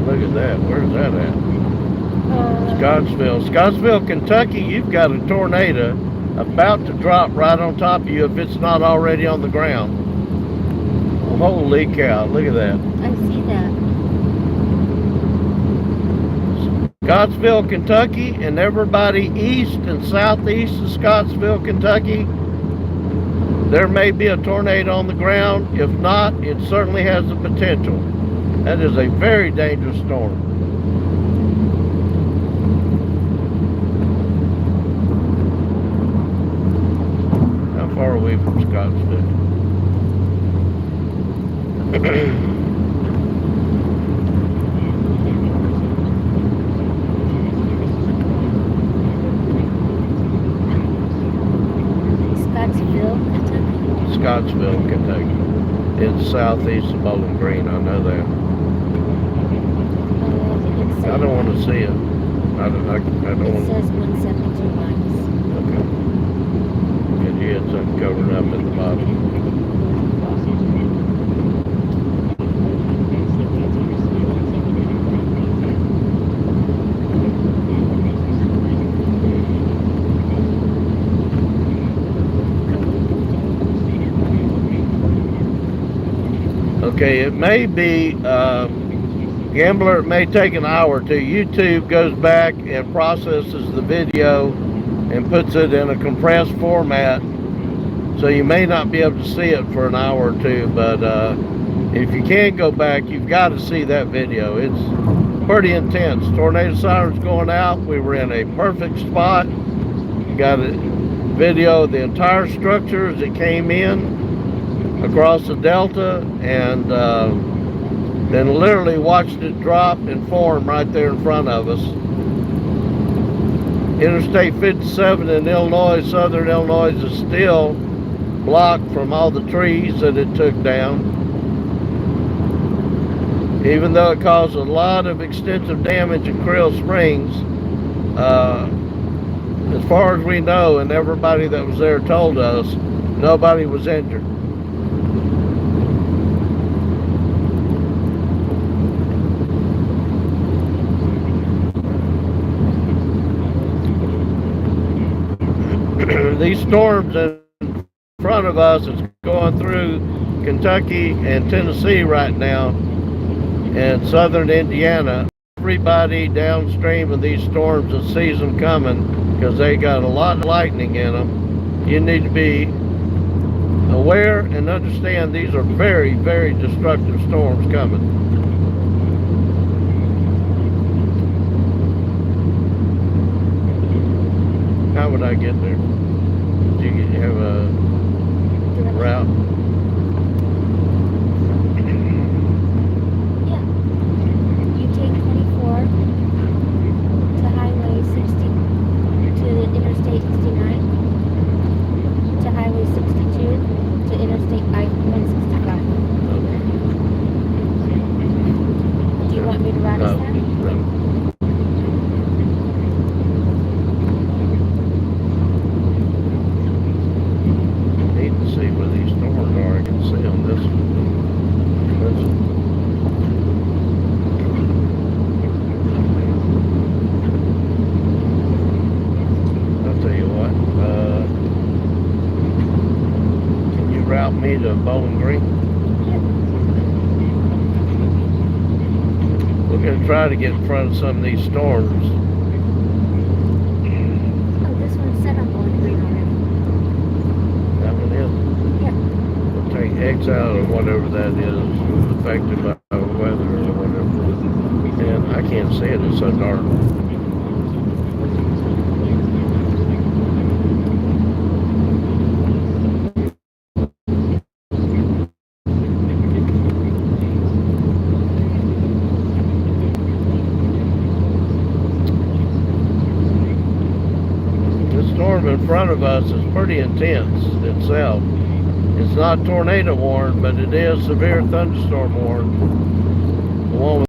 Look at that. Where's that at? Scottsville, Kentucky. You've got a tornado about to drop right on top of you if it's not already on the ground. Holy cow. Look at that. I see that. Scottsville, Kentucky, and everybody east and southeast of Scottsville, Kentucky, there may be a tornado on the ground. If not, it certainly has the potential. That is a very dangerous storm. How far away from Scottsville? Scottsville, Kentucky. It's southeast of Bowling Green, I know that. I don't want to see it. I don't It want says 172 miles. Okay. And you had something covered up at the bottom. Okay, it may be, Gambler, it may take an hour or two. YouTube goes back and processes the video and puts it in a compressed format, so you may not be able to see it for an hour or two, but if you can go back, you've got to see that video. It's pretty intense. Tornado sirens going out. We were in a perfect spot. Got a video of the entire structure as it came in across the delta, and then literally watched it drop and form right there in front of us. Interstate 57 in Illinois, southern Illinois, is still blocked from all the trees that it took down. Even though it caused a lot of extensive damage in Creel Springs, as far as we know, and everybody that was there told us, nobody was injured. These storms in front of us is going through Kentucky and Tennessee right now, and southern Indiana. Everybody downstream of these storms that sees them coming, because they got a lot of lightning in them, you need to be aware and understand these are very, very destructive storms coming. How would I get there? Do you have a route? Yeah. You take 24 to Highway 60 to Interstate 69 to Highway 62 to Interstate I-165. Do you want me to route us there? No. See where these storms are. I can see on this one. I'll tell you what. Can you route me to Bowling Green? We're going to try to get in front of some of these storms. Oh, this one's set on Bowling Green already. That one is. Take X out or whatever that is, affected by weather or whatever. And I can't see it. It dark. The storm in front of us is pretty intense itself. It's not tornado warned, but it is severe thunderstorm warned. The one with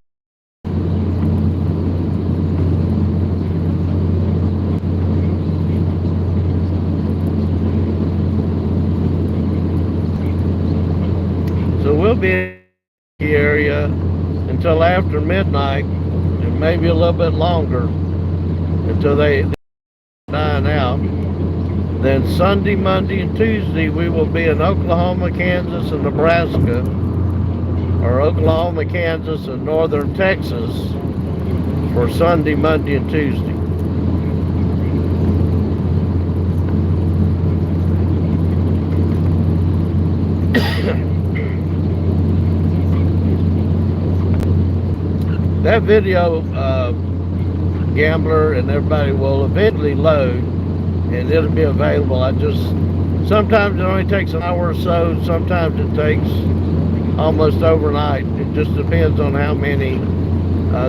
so we'll be in the area until after midnight, and maybe a little bit longer until they dying out. Then Sunday, Monday, and Tuesday we will be in Oklahoma, Kansas, and Nebraska, or Oklahoma, Kansas, and northern Texas for Sunday, Monday, and Tuesday. That video, Gambler and everybody will eventually load, and it'll be available. Sometimes it only takes an hour or so, sometimes it takes almost overnight. It just depends on how many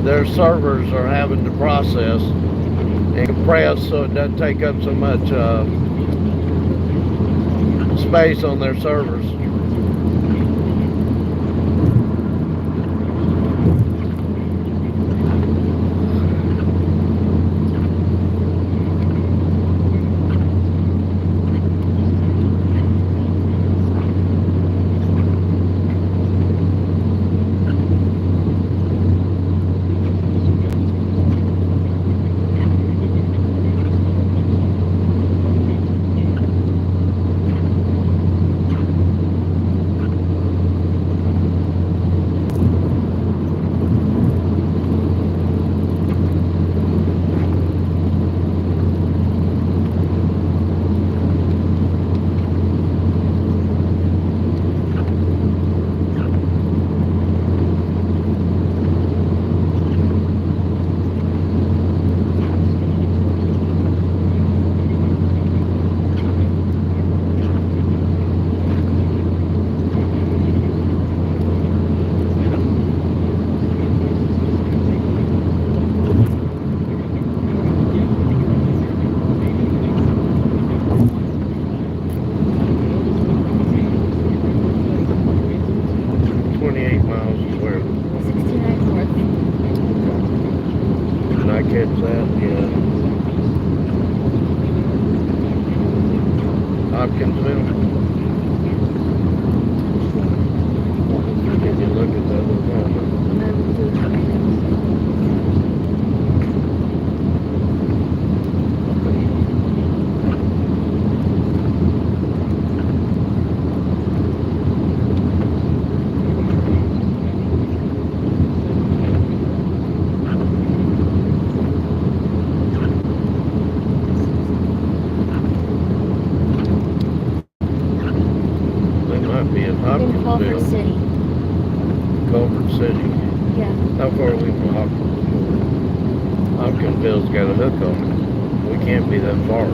their servers are having to process and compress, so it doesn't take up so much space on their servers. Catch that, yeah. Hopkinsville. Can you look at that one? Culver City. Culver City. Yeah. How far are we from Hopkinsville? Hopkinsville's got a hook on it. We can't be that far.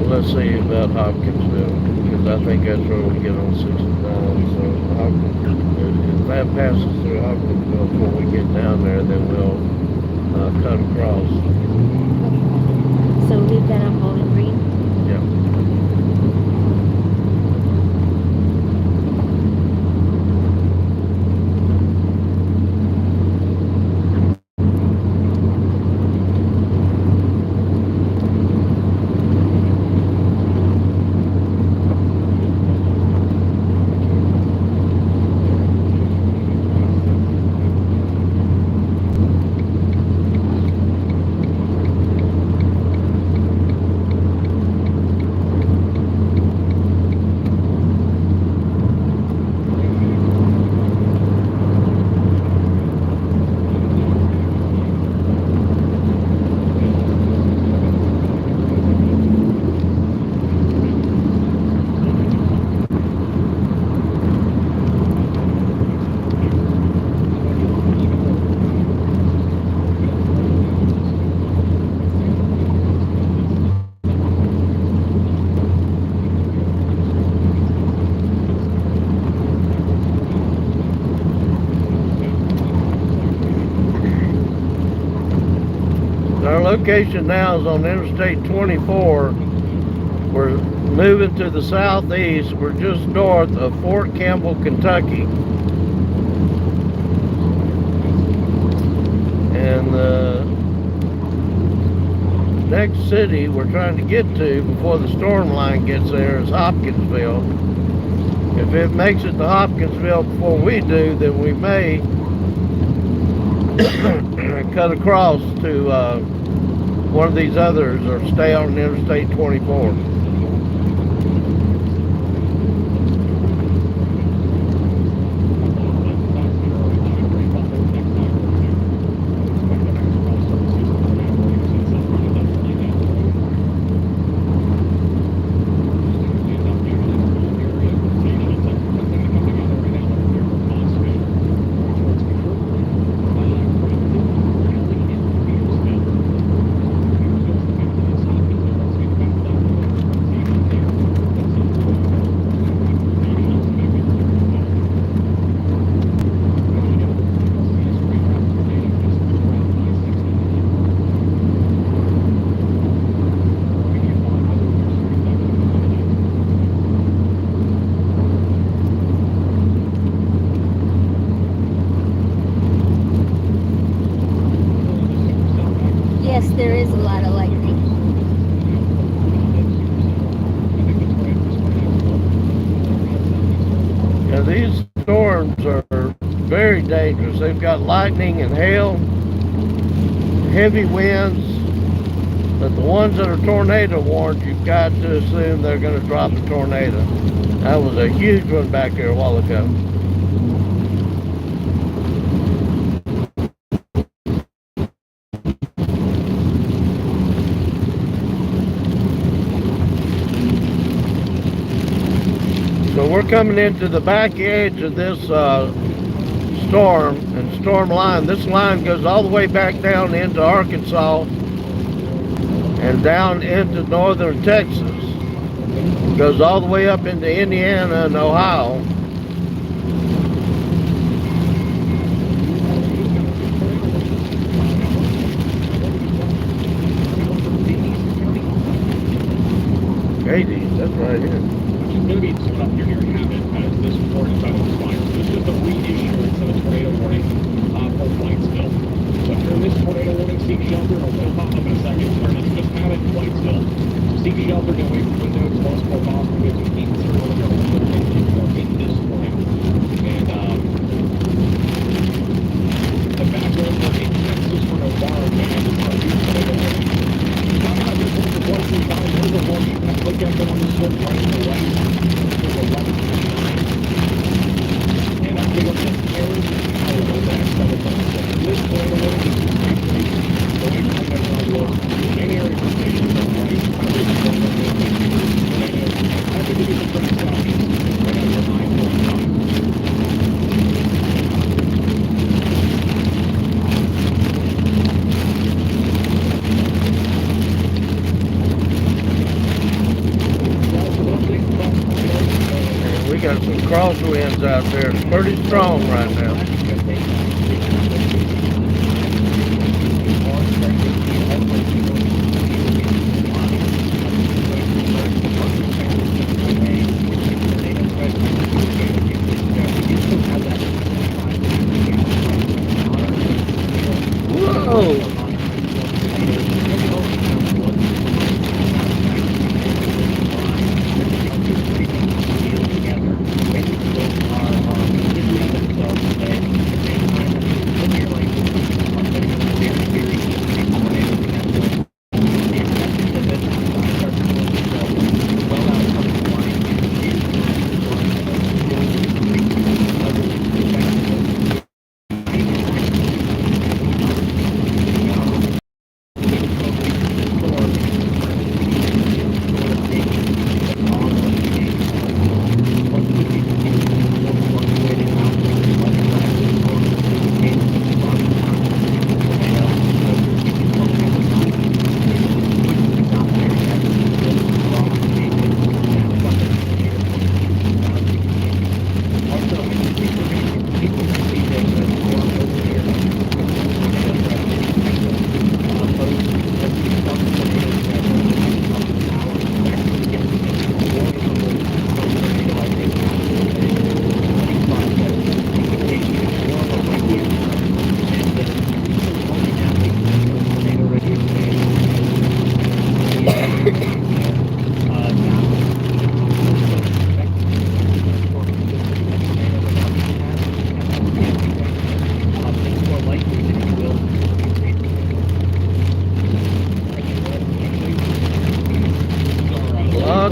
Let's see about Hopkinsville, because I think that's where we get on 69. So if that passes through Hopkinsville before we get down there, then we'll cut across. So leave that on Bowling Green. Yeah. Our location now is on Interstate 24. We're moving to the southeast. We're just north of Fort Campbell, Kentucky. And the next city we're trying to get to before the storm line gets there is Hopkinsville. If it makes it to Hopkinsville before we do, then we may cut across to one of these others or stay on Interstate 24. Yes, there is a lot of lightning. Now these storms are very dangerous. They've got lightning and hail, heavy winds, but the ones that are tornado warned, you've got to assume they're going to drop a tornado. That was a huge one back there a while ago. So we're coming into the back edge of this storm and storm line. This line goes all the way back down into Arkansas and down into northern Texas. Goes all the way up into Indiana and Ohio. Hades, that's right here. Going to be split up here habit as this report is about to expire. This is just a reissuance of a tornado warning for Whitesville. So if you're in this tornado warning, seek shelter. It'll pop up in a second. Or just have it in Whitesville. Seek shelter, get away from windows, close more possible because we keep zero in this morning. And the background for in Texas for Novara band is our new tornado warning. Talk about this one for quite some time. There's a warning. Look at it on this one right to the right. And I think it's just carrying power over the next couple months. So this tornado warning is actually going to come down the road. Any area for stations are right. I think it is a pretty southeast. Right after 9:45. We got some crosswinds out there. It's pretty strong right now.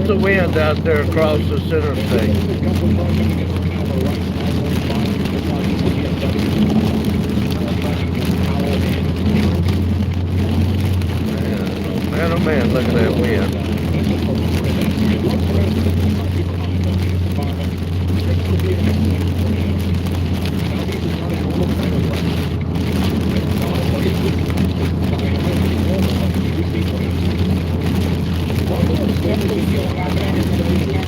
How's the wind out there across the interstate? Man, oh man, look at that wind. Definitely see a lot better than the weekend.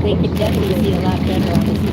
They could definitely see a lot better on this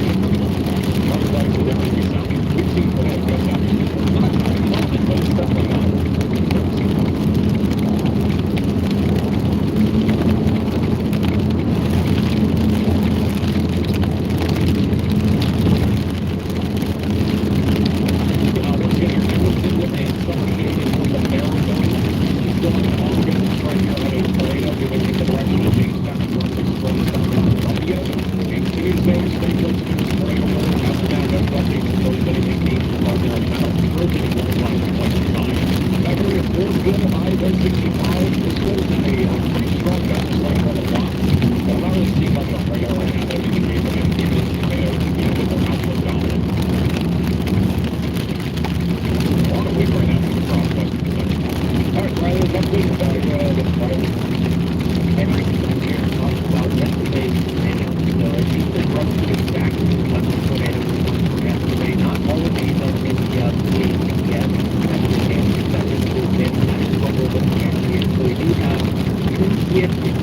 If